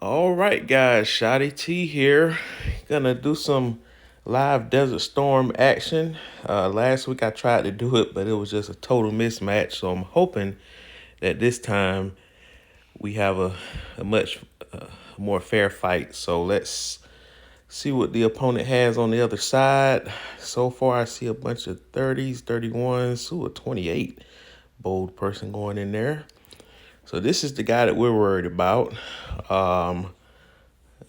All right, guys, Shotty T here. Gonna do some live Desert Storm action. Last week I tried to do it, but it was just a total mismatch. So I'm hoping that this time we have a much more fair fight. So let's see what the opponent has on the other side. So far, I see a bunch of 30s, 31s, a 28 bold person going in there. So this is the guy that we're worried about. Um,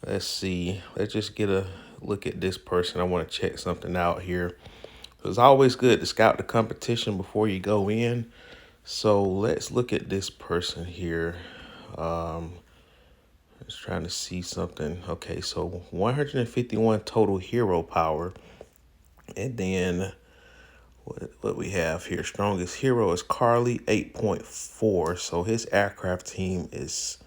Let's see. Let's just get a look at this person. I want to check something out here. It's always good to scout the competition before you go in. So let's look at this person here. Um, just trying to see something. Okay, so 151 total hero power. And then what we have here, strongest hero is Carly, 8.4. So his aircraft team is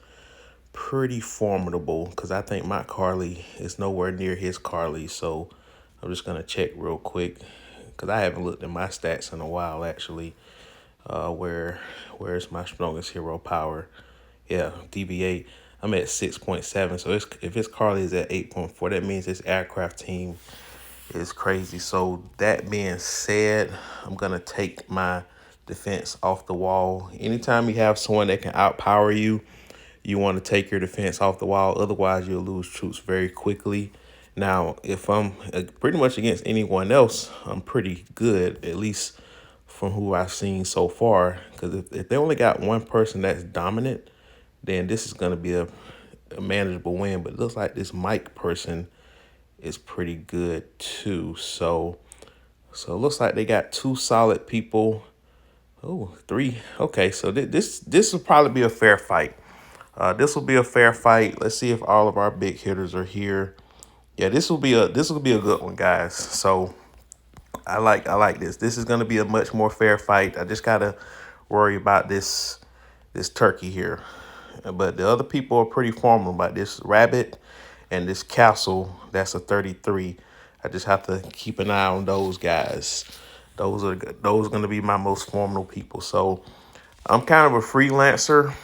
pretty formidable because I think my Carly is nowhere near his Carly. So I'm just going to check real quick because I haven't looked at my stats in a while, actually. Where's my strongest hero power? Yeah, DV8. I'm at 6.7. So if his Carly is at 8.4, that means his aircraft team is crazy. So that being said, I'm going to take my defense off the wall. Anytime you have someone that can outpower you, you want to take your defense off the wall. Otherwise, you'll lose troops very quickly. Now, if I'm pretty much against anyone else, I'm pretty good, at least from who I've seen so far. Because if they only got one person that's dominant, then this is going to be a manageable win. But it looks like this Mike person is pretty good too. So it looks like they got two solid people. Oh, three. Okay, so this will probably be a fair fight. This will be a fair fight. Let's see if all of our big hitters are here. Yeah, this will be a good one, guys. So I like this. This is gonna be a much more fair fight. I just gotta worry about this turkey here. But the other people are pretty formidable. About this rabbit and this castle, that's a 33. I just have to keep an eye on those guys. Those are gonna be my most formidable people. So I'm kind of a freelancer.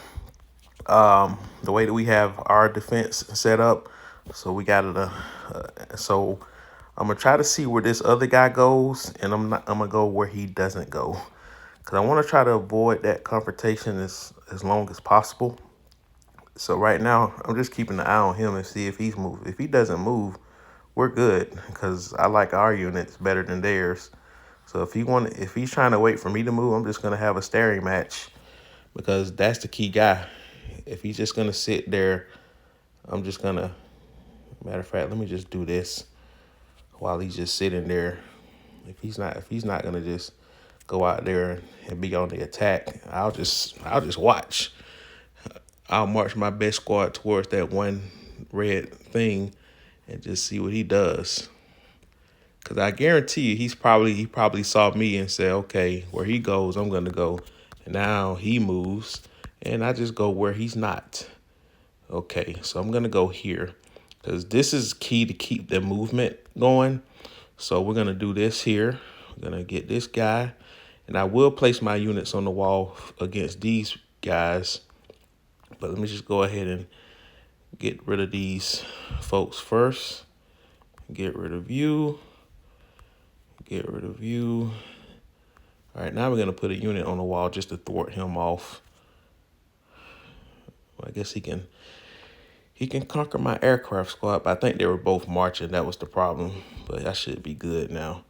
The way that we have our defense set up. So we got it. So I'm gonna try to see where this other guy goes, and I'm gonna go where he doesn't go, because I want to try to avoid that confrontation as long as possible. So right now, I'm just keeping an eye on him and see if he's moved. If he doesn't move, we're good, because I like our units better than theirs. So if he's trying to wait for me to move, I'm just gonna have a staring match, because that's the key guy. If he's just gonna sit there, I'm just gonna. Matter of fact, let me just do this while he's just sitting there. If he's not gonna just go out there and be on the attack, I'll just watch. I'll march my best squad towards that one red thing and just see what he does. Cause I guarantee you, he probably saw me and said, okay, where he goes, I'm gonna go. And now he moves, and I just go where he's not. Okay, so I'm gonna go here, because this is key to keep the movement going. So we're gonna do this here. We're gonna get this guy, and I will place my units on the wall against these guys. But let me just go ahead and get rid of these folks first. Get rid of you. Get rid of you. All right, now we're gonna put a unit on the wall just to thwart him off. Well, I guess he can conquer my aircraft squad, but I think they were both marching. That was the problem, but I should be good now.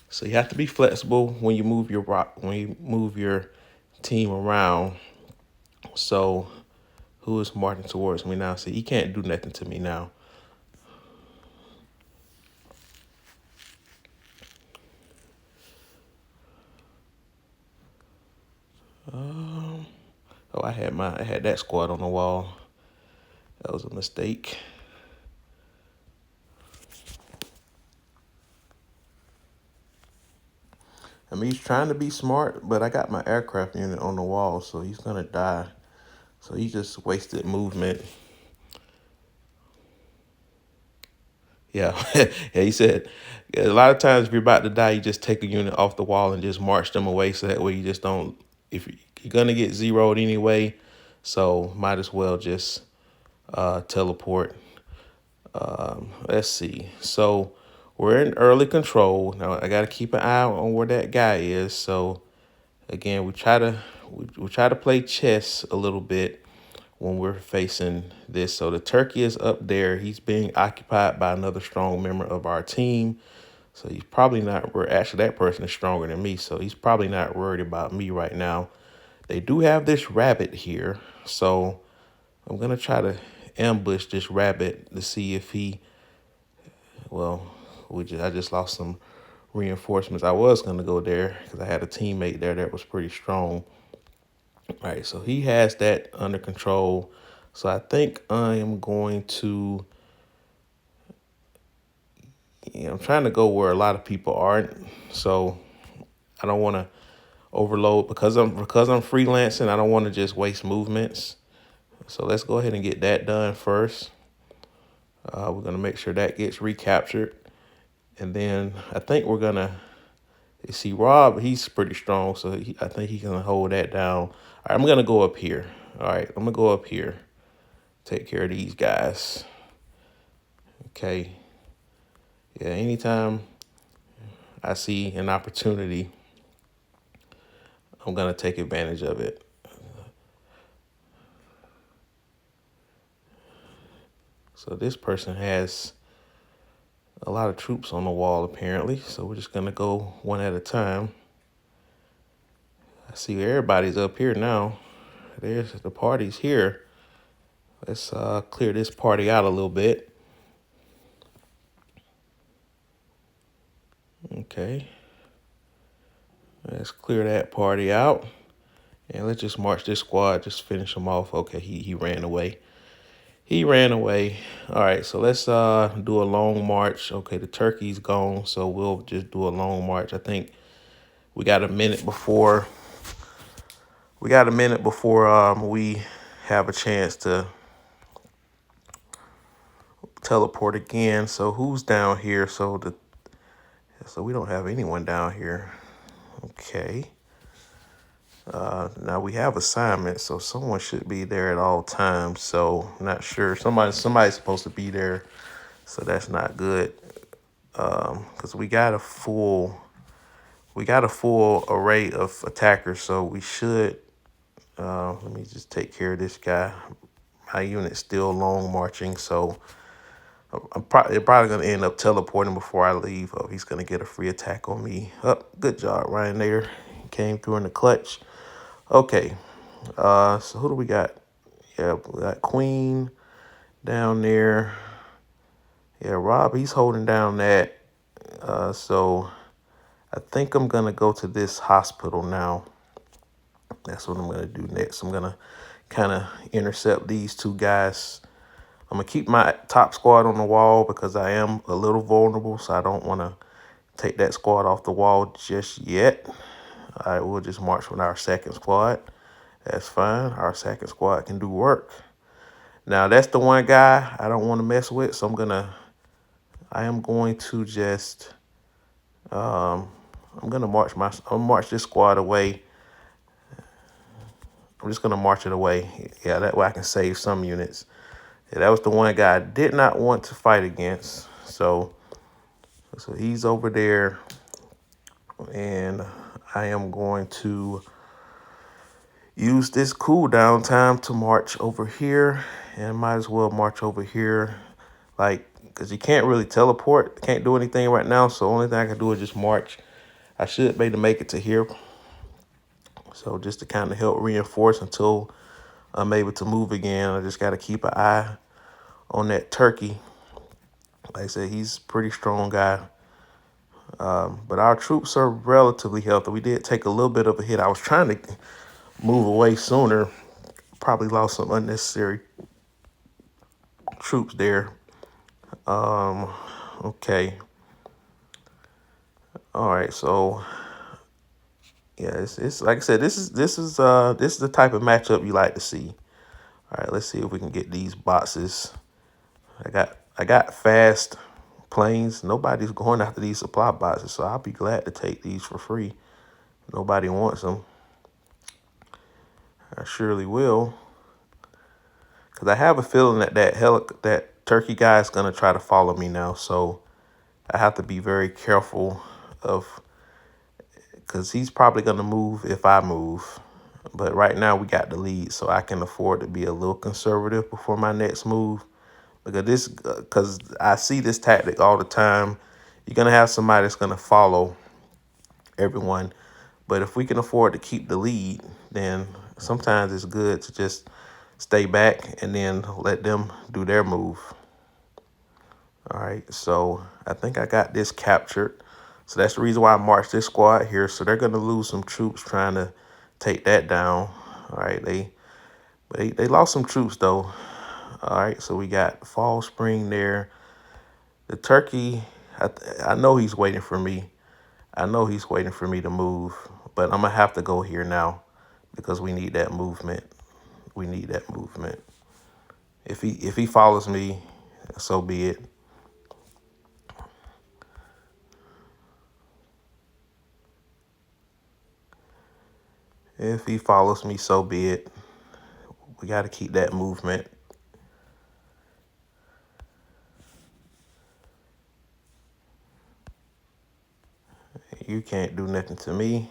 So you have to be flexible when you move your team around. So who is marching towards me now? See, he can't do nothing to me now. Um, oh, I had that squad on the wall. That was a mistake. I mean, he's trying to be smart, but I got my aircraft unit on the wall, so he's gonna die. So he just wasted movement. Yeah, yeah. He said a lot of times if you're about to die, you just take a unit off the wall and just march them away, so that way you just don't. If you're gonna get zeroed anyway, so might as well just teleport. Let's see. So we're in early control. Now I got to keep an eye on where that guy is. So again, we try to play chess a little bit when we're facing this. So the turkey is up there. He's being occupied by another strong member of our team. So he's probably not, actually that person is stronger than me. So he's probably not worried about me right now. They do have this rabbit here. So I'm going to try to ambush this rabbit to see if he, well, I just lost some reinforcements. I was going to go there because I had a teammate there that was pretty strong. All right, so he has that under control. So I think I am going to, I'm trying to go where a lot of people aren't. So I don't want to overload because I'm freelancing. I don't want to just waste movements. So let's go ahead and get that done first. We're going to make sure that gets recaptured. And then I think we're going to, see Rob, he's pretty strong. So I think he can hold that down. All right, I'm going to go up here. All right, I'm going to go up here. Take care of these guys. Okay. Yeah, anytime I see an opportunity, I'm going to take advantage of it. So this person has a lot of troops on the wall, apparently. So we're just going to go one at a time. I see everybody's up here now. There's the party's here. Let's clear this party out a little bit. Okay. Let's clear that party out. And let's just march this squad, just finish him off. Okay, he ran away. He ran away. All right, so let's do a long march. Okay, the turkey's gone, so we'll just do a long march. I think we got a minute before we have a chance to teleport again. So who's down here? So we don't have anyone down here. Okay. Now we have assignments, so someone should be there at all times. So I'm not sure. Somebody's supposed to be there, so that's not good. Because we got a full array of attackers, so we should. Let me just take care of this guy. My unit's still long marching, so they're probably gonna end up teleporting before I leave. Oh, he's gonna get a free attack on me. Oh, good job, Ryan. There came through in the clutch. Okay, so who do we got? Yeah, we got Queen down there. Yeah, Rob, he's holding down that. So I think I'm going to go to this hospital now. That's what I'm going to do next. I'm going to kind of intercept these two guys. I'm going to keep my top squad on the wall because I am a little vulnerable, so I don't want to take that squad off the wall just yet. All right, we'll just march with our second squad. That's fine. Our second squad can do work. Now, that's the one guy I don't want to mess with, so I am going to just, I'm going to march this squad away. I'm just going to march it away. Yeah, that way I can save some units. Yeah, that was the one guy I did not want to fight against. So he's over there, and I am going to use this cooldown time to march over here, and might as well march over here, like, because you can't really teleport, can't do anything right now, so the only thing I can do is just march. I should be able to make it to here, so just to kind of help reinforce until I'm able to move again. I just got to keep an eye on that turkey. Like I said, he's a pretty strong guy, but our troops are relatively healthy. We did take a little bit of a hit. I was trying to move away sooner, probably lost some unnecessary troops there. Okay. All right, so yeah, it's like I said, this is the type of matchup you like to see. All right, let's see if we can get these boxes. I got fast planes. Nobody's going after these supply boxes, so I'll be glad to take these for free. Nobody wants them. I surely will. Because I have a feeling that that turkey guy is going to try to follow me now. So I have to be very careful of, because he's probably going to move if I move. But right now we got the lead, so I can afford to be a little conservative before my next move. Because I see this tactic all the time. You're going to have somebody that's going to follow everyone. But if we can afford to keep the lead, then sometimes it's good to just stay back and then let them do their move. All right, so I think I got this captured. So that's the reason why I marched this squad here. So they're going to lose some troops trying to take that down. All right, they lost some troops though. All right, so we got Fall Spring there. The turkey, I know he's waiting for me. I know he's waiting for me to move, but I'm gonna have to go here now because we need that movement. We need that movement. If he follows me, so be it. If he follows me, so be it. We got to keep that movement. You can't do nothing to me.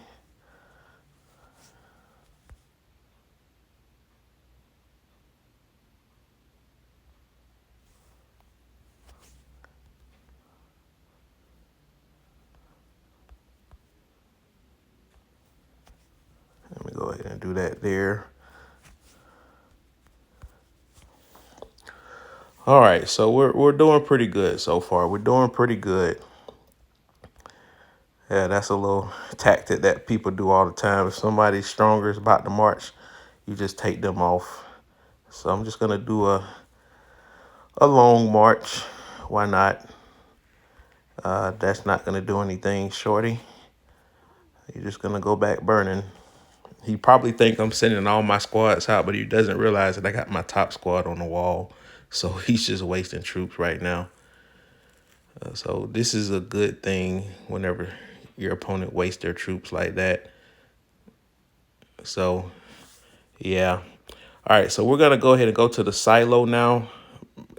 Let me go ahead and do that there. All right, so we're doing pretty good so far. We're doing pretty good. Yeah, that's a little tactic that people do all the time. If somebody's stronger is about to march, you just take them off. So I'm just gonna do a long march. Why not? That's not gonna do anything, shorty. You're just gonna go back burning. He probably think I'm sending all my squads out, but he doesn't realize that I got my top squad on the wall. So he's just wasting troops right now. So this is a good thing whenever your opponent wastes their troops like that. So, yeah. All right, so we're going to go ahead and go to the silo now.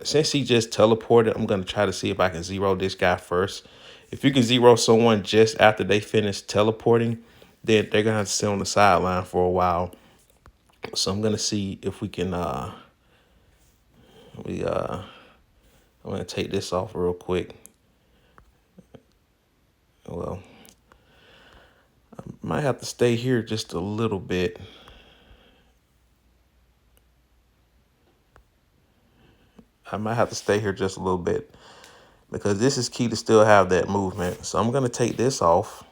Since he just teleported, I'm going to try to see if I can zero this guy first. If you can zero someone just after they finish teleporting, then they're going to have to sit on the sideline for a while. So I'm going to see if we can, I'm going to take this off real quick. Well, I might have to stay here just a little bit. I might have to stay here just a little bit because this is key to still have that movement. So I'm going to take this off,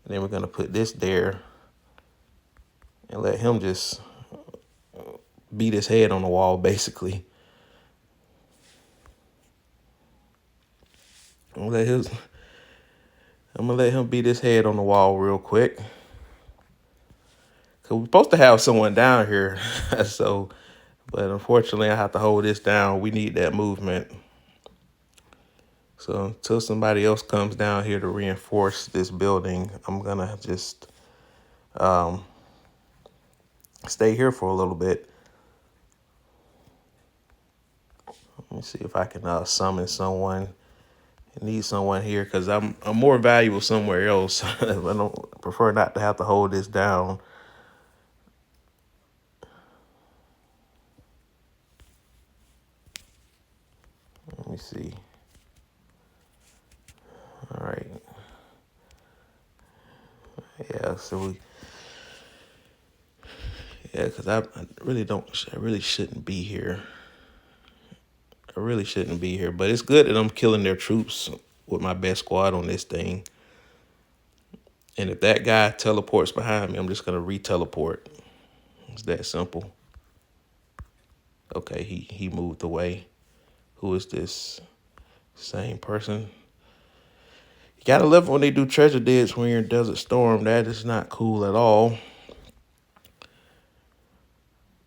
and then we're going to put this there and let him just beat his head on the wall, basically. I'm gonna let him beat his head on the wall real quick. Cause we're supposed to have someone down here. So, but unfortunately I have to hold this down. We need that movement. So until somebody else comes down here to reinforce this building, I'm gonna just stay here for a little bit. Let me see if I can summon someone. I need someone here because I'm more valuable somewhere else. I don't prefer not to have to hold this down. Let me see. All right. Yeah, because I really shouldn't be here. I really shouldn't be here, but it's good that I'm killing their troops with my best squad on this thing. And if that guy teleports behind me, I'm just going to re-teleport. It's that simple. Okay, he moved away. Who is this? Same person. You gotta love it when they do treasure digs when you're in Desert Storm. That is not cool at all.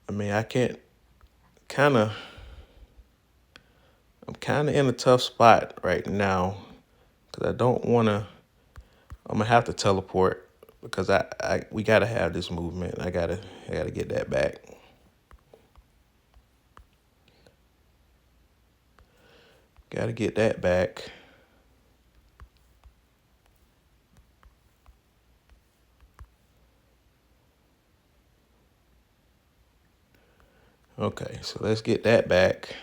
I mean, I'm kind of in a tough spot right now because I don't want to. I'm gonna have to teleport because we gotta have this movement. I gotta get that back. Got to get that back. Okay, so let's get that back.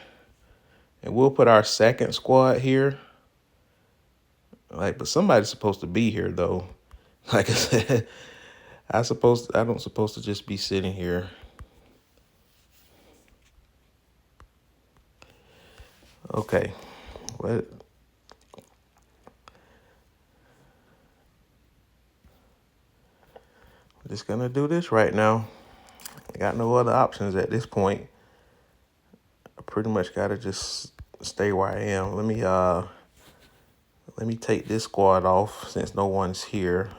And we'll put our second squad here. Like, but somebody's supposed to be here though. Like I said, I don't supposed to just be sitting here. Okay. What? I'm just gonna do this right now. I got no other options at this point. I pretty much gotta just stay where I am. Let me take this squad off since no one's here.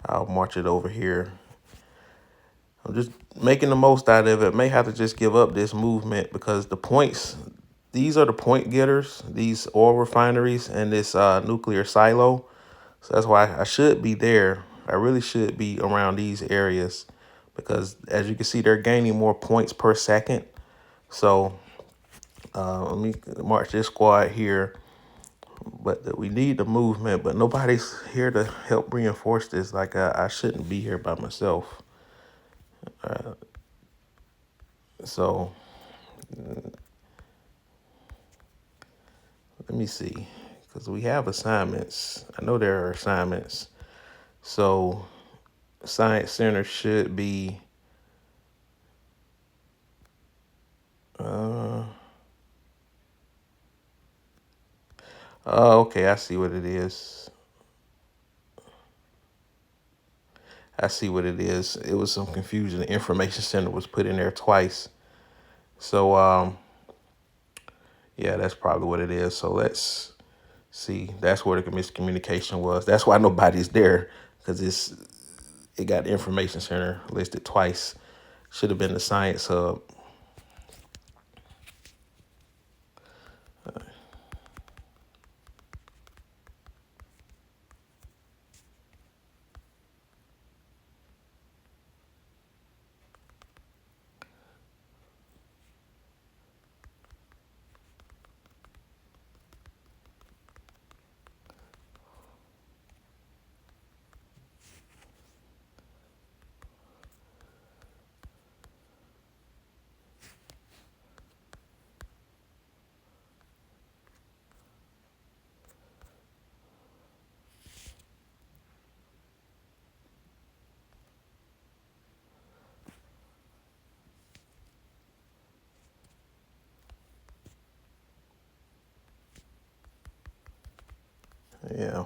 I'll march it over here. I'm just making the most out of it. May have to just give up this movement because the points, these are the point getters, these oil refineries and this nuclear silo. So that's why I should be there. I really should be around these areas because as you can see, they're gaining more points per second. So let me march this squad here. But we need the movement, but nobody's here to help reinforce this. Like I shouldn't be here by myself. So let me see, because we have assignments. I know there are assignments. So Science Center should be. Oh, okay. I see what it is. I see what it is. It was some confusion. The information center was put in there twice. So yeah, that's probably what it is. So let's see. That's where the miscommunication was. That's why nobody's there because it got the information center listed twice. Should have been the science hub. Yeah.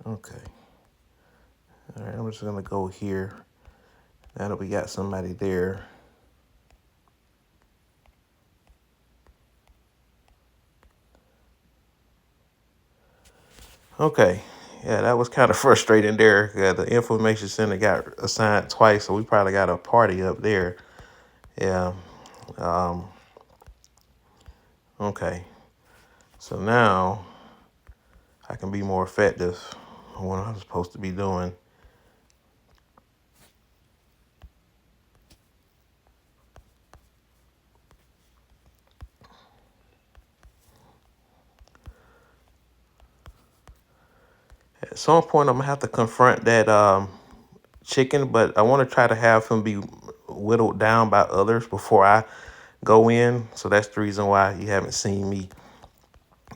Okay. All right. I'm just gonna go here. Now that we got somebody there. Okay. Yeah, that was kind of frustrating there. Yeah, the information center got assigned twice, so we probably got a party up there. Yeah. Um, okay. So now I can be more effective on what I'm supposed to be doing. At some point, I'm gonna have to confront that chicken, but I want to try to have him be whittled down by others before I go in. So that's the reason why you haven't seen me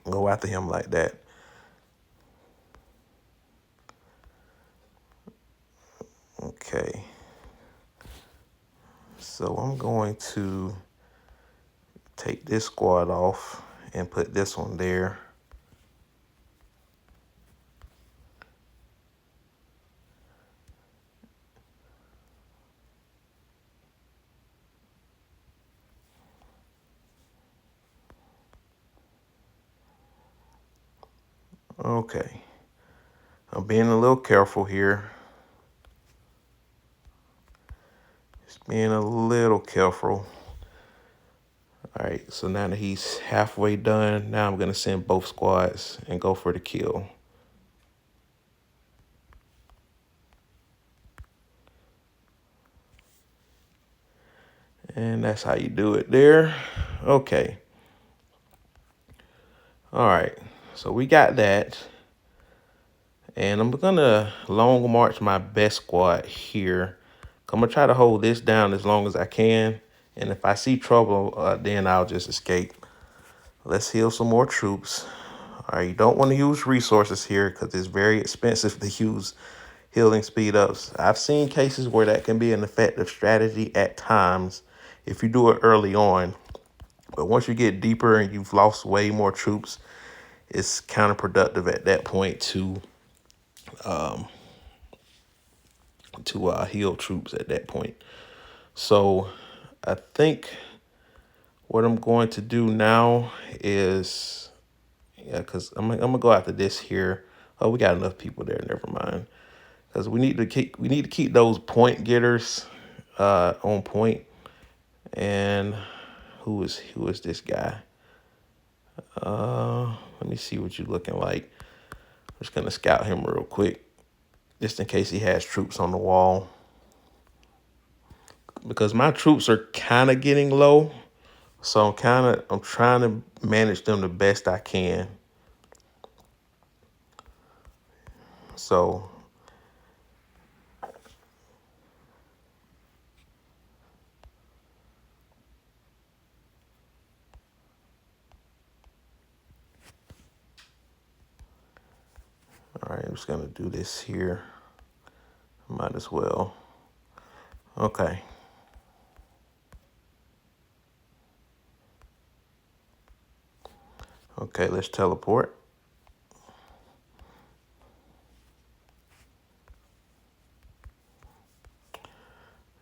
go after him like that. Okay. So I'm going to take this squad off and put this one there. Okay. I'm being a little careful here. Just being a little careful. All right, so now that he's halfway done, now I'm going to send both squads and go for the kill. And that's how you do it there. Okay. All right, so we got that. And I'm going to long march my best squad here. I'm going to try to hold this down as long as I can. And if I see trouble, then I'll just escape. Let's heal some more troops. All right, you don't want to use resources here because it's very expensive to use healing speed ups. I've seen cases where that can be an effective strategy at times if you do it early on. But once you get deeper and you've lost way more troops, it's counterproductive at that point to heal troops at that point. So I think what I'm going to do now is, yeah, because I'm gonna go after this here. Oh, we got enough people there. Never mind. Because we need to keep those point getters on point. And who is this guy? Let me see what you're looking like. I'm just gonna scout him real quick, just in case he has troops on the wall. Because my troops are kind of getting low, so I'm trying to manage them the best I can. So all right, I'm just gonna do this here. Might as well. Okay. Okay, let's teleport.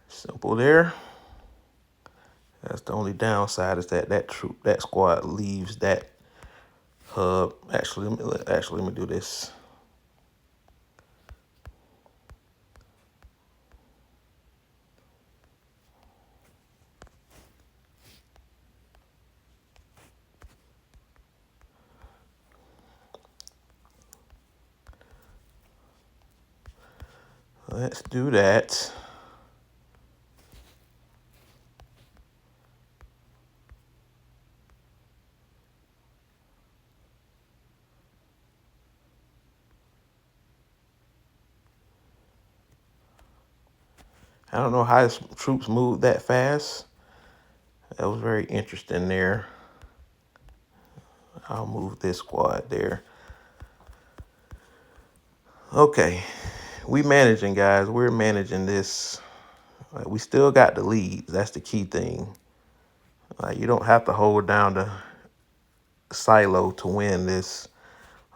Simple there. That's the only downside is that squad leaves that hub. Actually, let me do this. Let's do that. I don't know how his troops moved that fast. That was very interesting there. I'll move this squad there. Okay, we managing, guys. We're managing this. We still got the lead. That's the key thing. You don't have to hold down the silo to win this.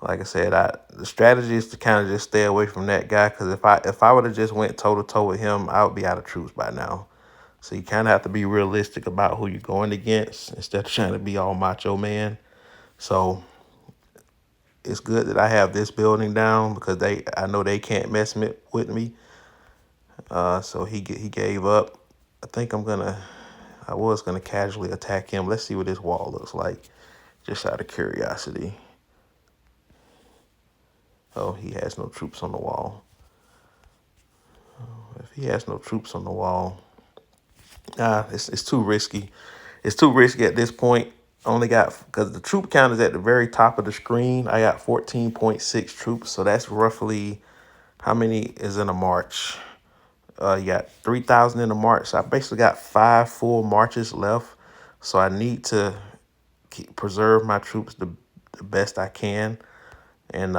Like I said, the strategy is to kind of just stay away from that guy, because if I would have just went toe to toe with him, I would be out of troops by now. So you kind of have to be realistic about who you're going against instead of trying to be all macho man. So it's good that I have this building down because I know they can't mess with me. So he gave up. I was gonna casually attack him. Let's see what this wall looks like, just out of curiosity. Oh, he has no troops on the wall. If he has no troops on the wall, it's too risky. It's too risky at this point. Only got, because the troop count is at the very top of the screen. I got 14.6 troops, so that's roughly how many is in a march. You got 3,000 in a march. So I basically got 5 full marches left. So I need to preserve my troops the best I can. And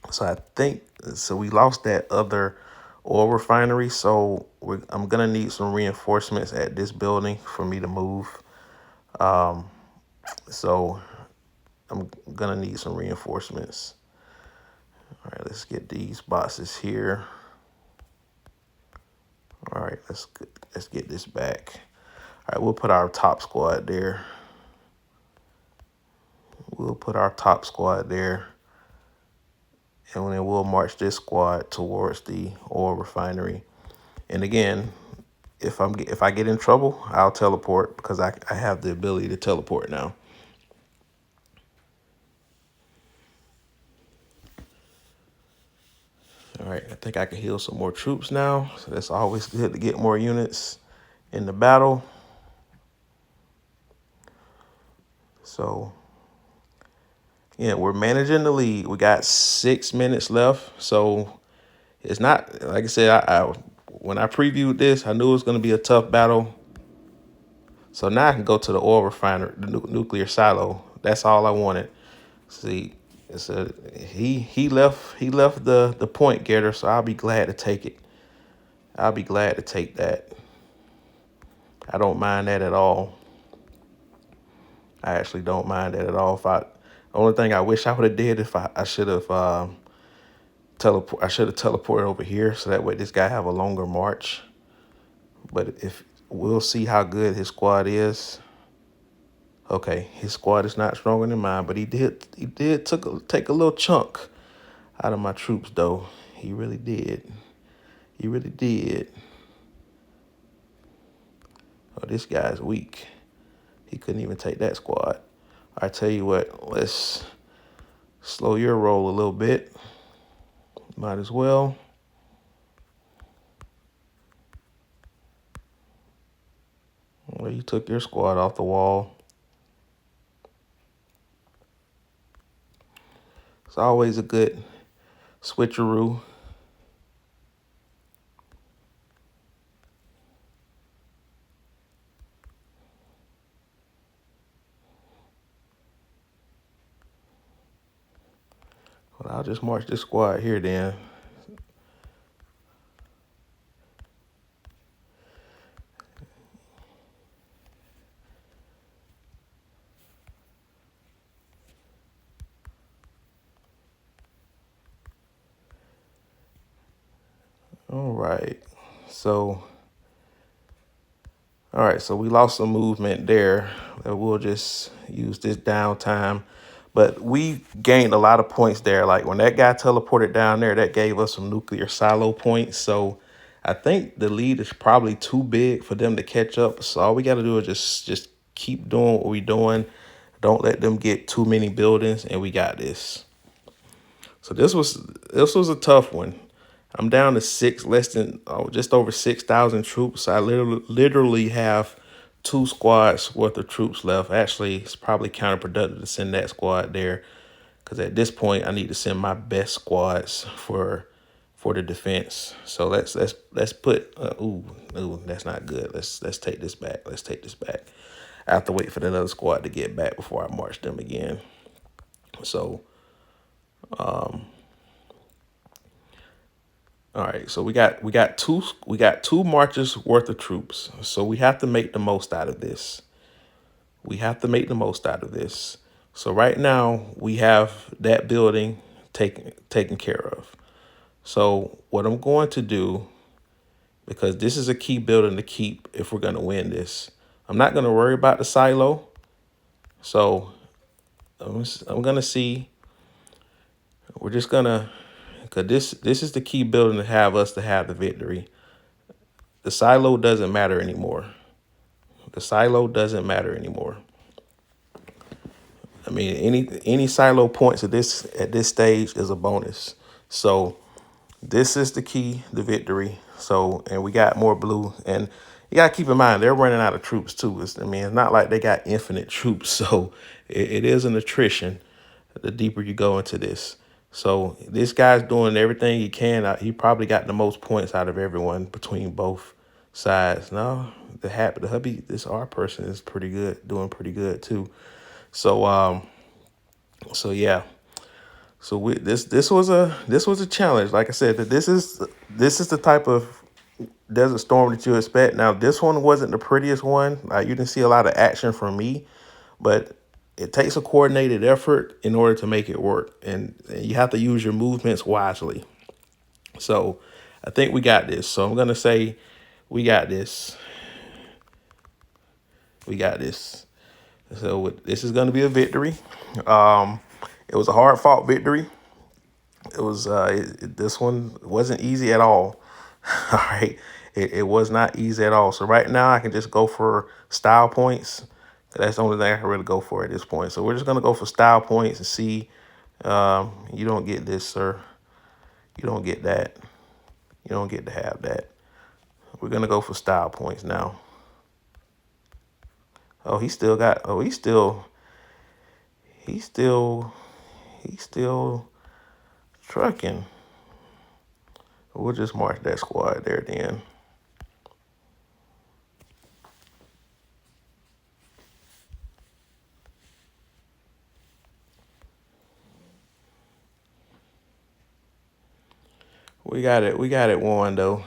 so I think, so we lost that other oil refinery. So I'm going to need some reinforcements at this building for me to move. So I'm going to need some reinforcements. All right, let's get these boxes here. All right, let's get this back. All right, we'll put our top squad there. We'll put our top squad there. and then we'll march this squad towards the oil refinery. And again, if I get in trouble, I'll teleport because I have the ability to teleport now. All right, I think I can heal some more troops now. So that's always good to get more units in the battle. So yeah, we're managing the lead. We got 6 minutes left. So it's not, like I said, when I previewed this, I knew it was going to be a tough battle. So now I can go to the oil refinery, the nuclear silo. That's all I wanted. See, he left the point getter, so I'll be glad to take it. I'll be glad to take that. I don't mind that at all. I actually don't mind that at all. The only thing I wish I would have did if I should have teleported over here so that way this guy have a longer march. But if we'll see how good his squad is. Okay, his squad is not stronger than mine, but he did take a little chunk out of my troops though. He really did. He really did. Oh, this guy's weak. He couldn't even take that squad. I tell you what, let's slow your roll a little bit. Might as well. Well, you took your squad off the wall. It's always a good switcheroo. Well, I'll just march this squad here then. All right. So we lost some movement there. We'll just use this downtime. But we gained a lot of points there. Like when that guy teleported down there, that gave us some nuclear silo points. So I think the lead is probably too big for them to catch up. So all we got to do is just keep doing what we're doing. Don't let them get too many buildings, and we got this. So this was a tough one. I'm down to just over 6,000 troops. I literally have 2 squads worth of troops left. Actually, it's probably counterproductive to send that squad there because at this point I need to send my best squads for the defense. So let's put ooh, that's not good. Let's take this back. Let's take this back. I have to wait for another squad to get back before I march them again. So all right, so we got two marches worth of troops. So we have to make the most out of this. We have to make the most out of this. So right now we have that building taken care of. So what I'm going to do, because this is a key building to keep if we're going to win this, I'm not going to worry about the silo. So I'm going to see. We're just going to, because this is the key building to have the victory. The silo doesn't matter anymore. The silo doesn't matter anymore. I mean, any silo points at this stage is a bonus. So this is the key, the victory. So, and we got more blue. And you got to keep in mind, they're running out of troops too. It's not like they got infinite troops. So it is an attrition the deeper you go into this. So this guy's doing everything he can. He probably got the most points out of everyone between both sides. No, the hubby, this R person is pretty good, doing pretty good too. So yeah. So this was a challenge. Like I said, that this is the type of Desert Storm that you expect. Now this one wasn't the prettiest one. You didn't see a lot of action from me, but it takes a coordinated effort in order to make it work, and you have to use your movements wisely. So I think we got this. So I'm gonna say we got this. We got this. So this is gonna be a victory. It was a hard fought victory. It was this one wasn't easy at all. All right, it was not easy at all. So right now I can just go for style points. That's the only thing I can really go for at this point. So we're just gonna go for style points and see. You don't get this, sir. You don't get that. You don't get to have that. We're gonna go for style points now. Oh, he still got. Oh, he's still, he's still trucking. We'll just mark that squad there then. We got it. We got it won though.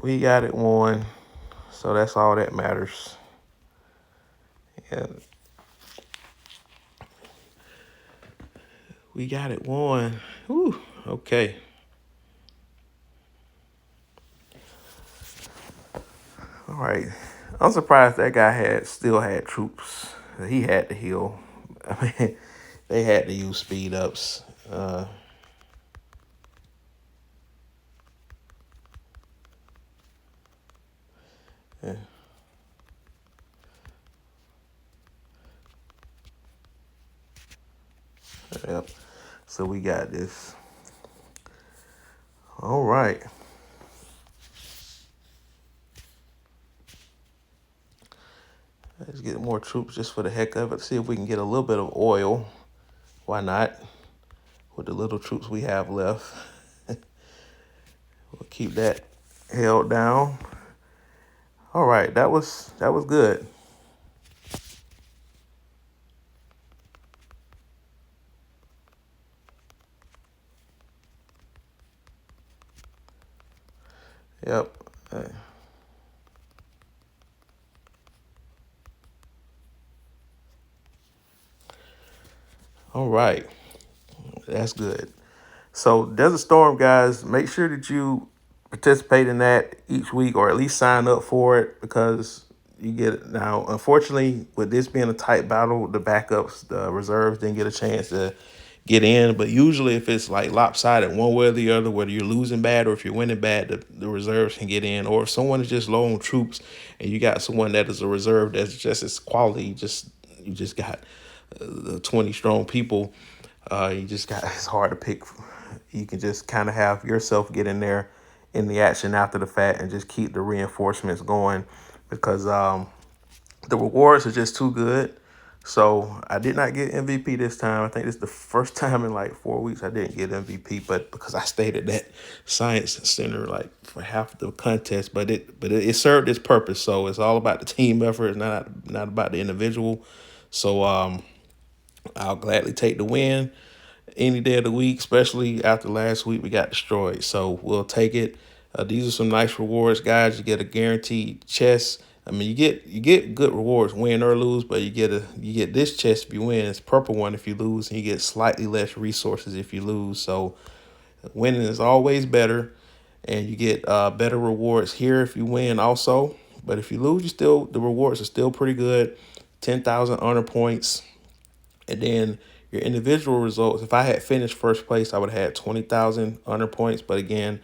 We got it won. So that's all that matters. Yeah. We got it won. Whew. Okay. All right. I'm surprised that guy still had troops. He had to heal. I mean, they had to use speed ups. Yeah. Yep. So we got this. All right. Let's get more troops just for the heck of it. See if we can get a little bit of oil. Why not? With the little troops we have left. We'll keep that held down. All right, that was good. Yep. All right, that's good. So Desert Storm, guys, make sure that you participate in that each week, or at least sign up for it, because you get it. Now, unfortunately, with this being a tight battle, the backups, the reserves didn't get a chance to get in. But usually if it's like lopsided one way or the other, whether you're losing bad or if you're winning bad, the reserves can get in. Or if someone is just low on troops and you got someone that is a reserve that's just as quality, you just got the 20 strong people. You just got, it's hard to pick. You can just kind of have yourself get in there in the action after the fact and just keep the reinforcements going, because the rewards are just too good. So I did not get MVP this time. I think this is the first time in like 4 weeks I didn't get MVP, but because I stayed at that science center like for half the contest, but it served its purpose. So it's all about the team effort. It's not about the individual. So I'll gladly take the win any day of the week, especially after last week we got destroyed. So we'll take it. These are some nice rewards, guys. You get a guaranteed chest. I mean, you get good rewards, win or lose, but you get this chest if you win. It's purple one if you lose, and you get slightly less resources if you lose. So winning is always better, and you get better rewards here if you win also. But if you lose, the rewards are still pretty good. 10,000 honor points. And then your individual results, if I had finished first place, I would have had 20,000 honor points. But again,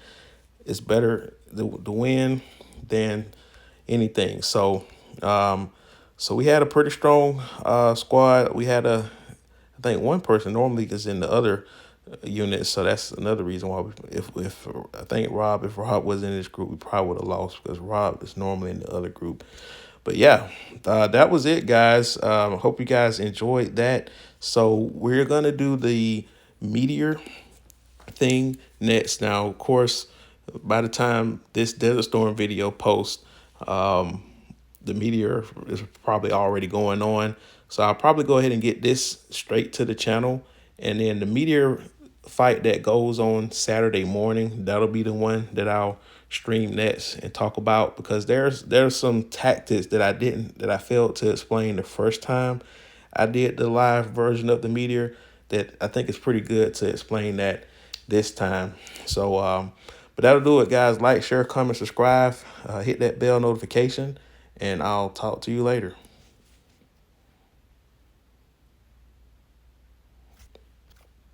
it's better the win than anything. So so we had a pretty strong squad. We had I think one person normally is in the other unit. So that's another reason why if I think if Rob was in this group, we probably would have lost, because Rob is normally in the other group. But yeah, that was it, guys. I hope you guys enjoyed that. So we're going to do the meteor thing next. Now, of course, by the time this Desert Storm video posts, the meteor is probably already going on. So I'll probably go ahead and get this straight to the channel. And then the meteor fight that goes on Saturday morning, that'll be the one that I'll stream next and talk about, because there's some tactics that I failed to explain the first time I did the live version of the meteor, that I think it's pretty good to explain that this time. So but that'll do it, guys. Like, share, comment, subscribe, hit that bell notification, and I'll talk to you later.